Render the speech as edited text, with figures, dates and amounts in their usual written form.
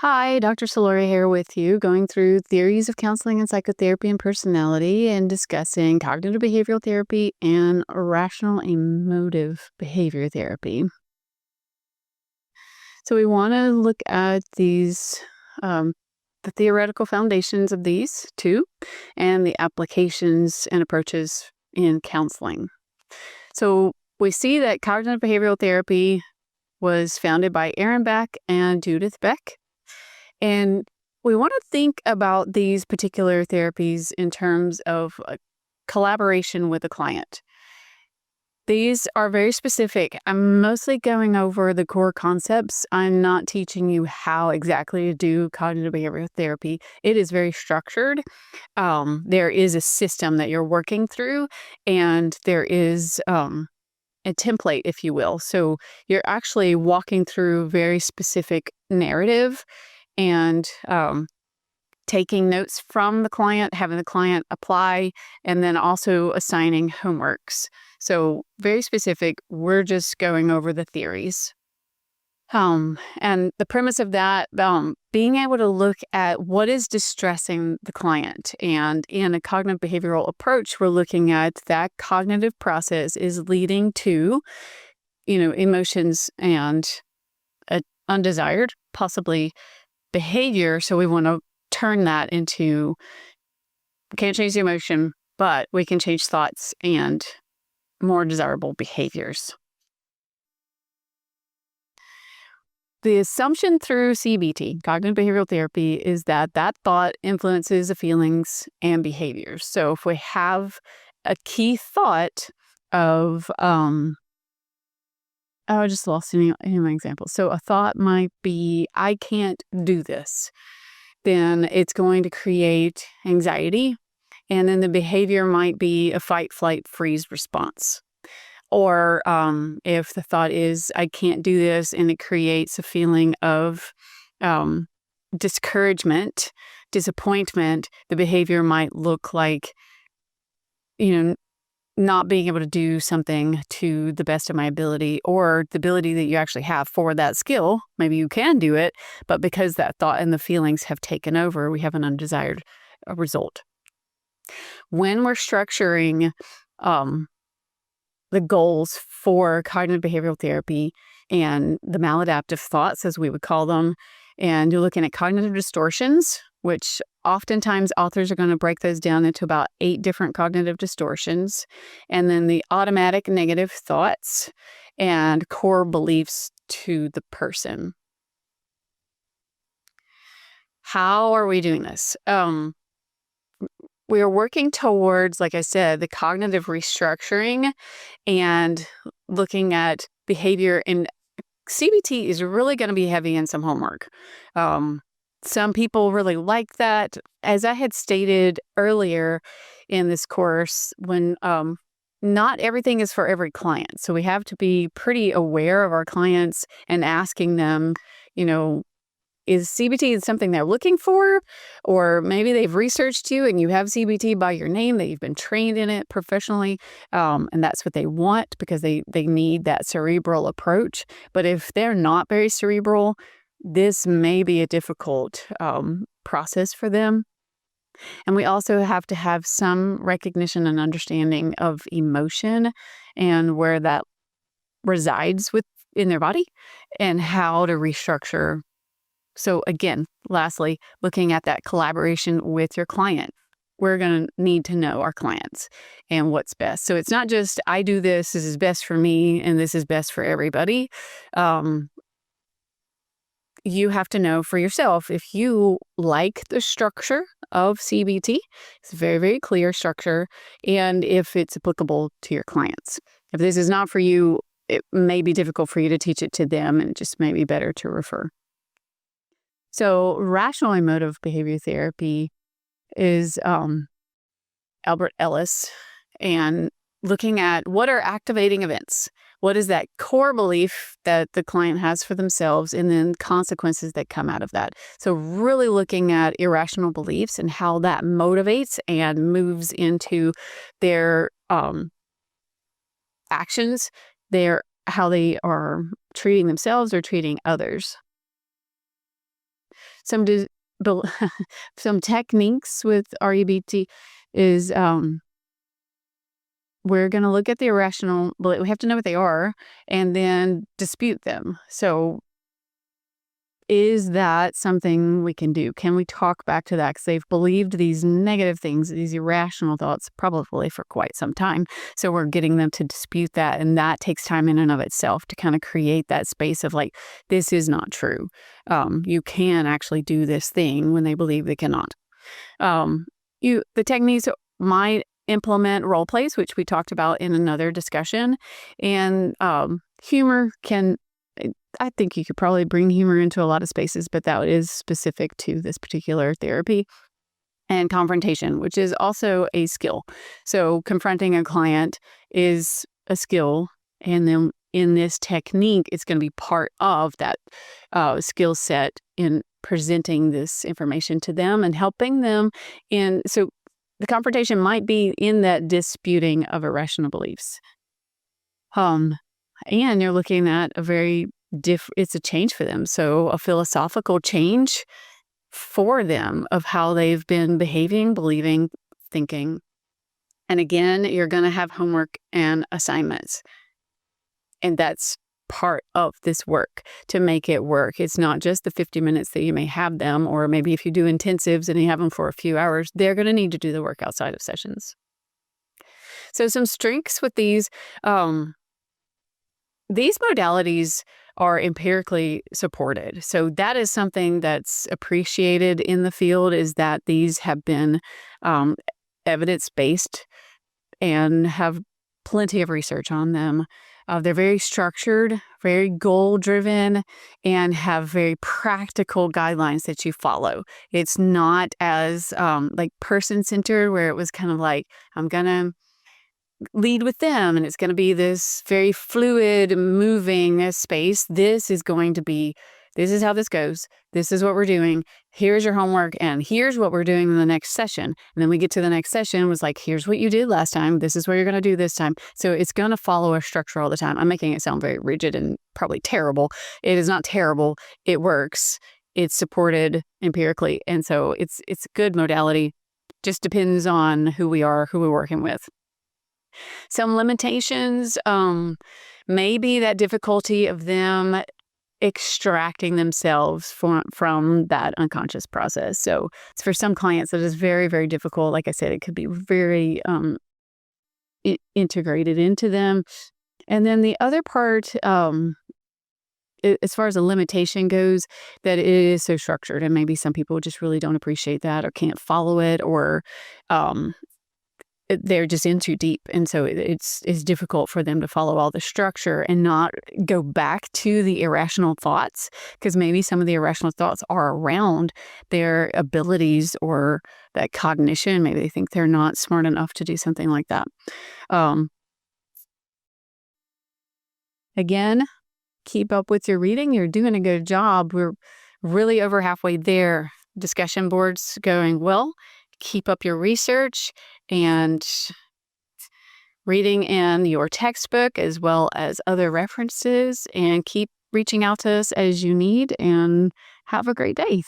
Hi, Dr. Solori here with you, going through theories of counseling and psychotherapy and personality and discussing cognitive behavioral therapy and rational emotive behavior therapy. So, we want to look at um, the theoretical foundations of these two, and the applications and approaches in counseling. So, we see that cognitive behavioral therapy was founded by Aaron Beck and Judith Beck. And we want to think about these particular therapies in terms of collaboration with a client. These are very specific. I'm mostly going over the core concepts. I'm not teaching you how exactly to do cognitive behavioral therapy. It is very structured. There is a system that you're working through, and there is a template, if you will. So you're actually walking through very specific narrative and taking notes from the client, having the client apply, and then also assigning homeworks. So very specific. We're just going over the theories. And the premise of that, being able to look at what is distressing the client. And in a cognitive behavioral approach, we're looking at that cognitive process is leading to, emotions and undesired, possibly behavior. So we want to turn that into, can't change the emotion, but we can change thoughts and more desirable behaviors. The assumption through CBT, cognitive behavioral therapy, is that thought influences the feelings and behaviors. So if we have a key thought of, I just lost any of my examples. So a thought might be, I can't do this. Then it's going to create anxiety. And then the behavior might be a fight, flight, freeze response. Or if the thought is, I can't do this, and it creates a feeling of discouragement, disappointment, the behavior might look like, not being able to do something to the best of my ability, or the ability that you actually have for that skill. Maybe you can do it, but because that thought and the feelings have taken over, we have an undesired result. When we're structuring the goals for cognitive behavioral therapy and the maladaptive thoughts, as we would call them, and you're looking at cognitive distortions, which oftentimes authors are going to break those down into about 8 different cognitive distortions, and then the automatic negative thoughts and core beliefs to the person. How are we doing this? We are working towards, like I said, the cognitive restructuring and looking at behavior. And CBT is really going to be heavy in some homework. Some people really like that. As I had stated earlier in this course, when not everything is for every client. So we have to be pretty aware of our clients and asking them, is CBT something they're looking for? Or maybe they've researched you and you have CBT by your name, that you've been trained in it professionally, and that's what they want because they need that cerebral approach. But if they're not very cerebral, this may be a difficult process for them. And we also have to have some recognition and understanding of emotion and where that resides in their body and how to restructure. So again, lastly, looking at that collaboration with your client. We're going to need to know our clients and what's best. So it's not just, I do this is best for me, and this is best for everybody. You have to know for yourself if you like the structure of CBT. It's a very, very clear structure, and if it's applicable to your clients. If this is not for you, it may be difficult for you to teach it to them, and it just may be better to refer. So rational emotive behavior therapy is Albert Ellis, and looking at what are activating events. What is that core belief that the client has for themselves, and then consequences that come out of that. So really looking at irrational beliefs and how that motivates and moves into their actions, how they are treating themselves or treating others. some some techniques with REBT is we're going to look at the irrational. We have to know what they are and then dispute them. So is that something we can do? Can we talk back to that? Because they've believed these negative things, these irrational thoughts, probably for quite some time. So we're getting them to dispute that. And that takes time in and of itself to kind of create that space of like, this is not true. You can actually do this thing when they believe they cannot. The techniques might implement role plays, which we talked about in another discussion. And humor can... I think you could probably bring humor into a lot of spaces, but that is specific to this particular therapy. And confrontation, which is also a skill. So confronting a client is a skill. And then in this technique, it's going to be part of that skill set in presenting this information to them and helping them. So the confrontation might be in that disputing of irrational beliefs. And you're looking at a very it's a change for them. So a philosophical change for them of how they've been behaving, believing, thinking. And again, you're going to have homework and assignments. And that's part of this work to make it work. It's not just the 50 minutes that you may have them, or maybe if you do intensives and you have them for a few hours, they're going to need to do the work outside of sessions. So some strengths with these modalities are empirically supported. So that is something that's appreciated in the field, is that these have been evidence-based and have plenty of research on them. They're very structured, very goal-driven, and have very practical guidelines that you follow. It's not as like person-centered, where it was kind of like, I'm going to lead with them, and it's going to be this very fluid, moving space. This is how this goes. This is what we're doing. Here's your homework, and here's what we're doing in the next session. And then we get to the next session, was like, here's what you did last time. This is what you're going to do this time. So it's going to follow a structure all the time. I'm making it sound very rigid and probably terrible. It is not terrible. It works. It's supported empirically. And so it's a good modality. Just depends on who we are, who we're working with. Some limitations, maybe that difficulty of them extracting themselves from that unconscious process. So it's for some clients that is very, very difficult. Like I said, it could be very integrated into them. And then the other part, as far as a limitation goes, that it is so structured, and maybe some people just really don't appreciate that or can't follow it, or they're just in too deep. And so it's difficult for them to follow all the structure and not go back to the irrational thoughts, because maybe some of the irrational thoughts are around their abilities or that cognition. Maybe they think they're not smart enough to do something like that. Again, keep up with your reading. You're doing a good job. We're really over halfway there. Discussion boards going well. Keep up your research and reading in your textbook as well as other references, and keep reaching out to us as you need, and have a great day.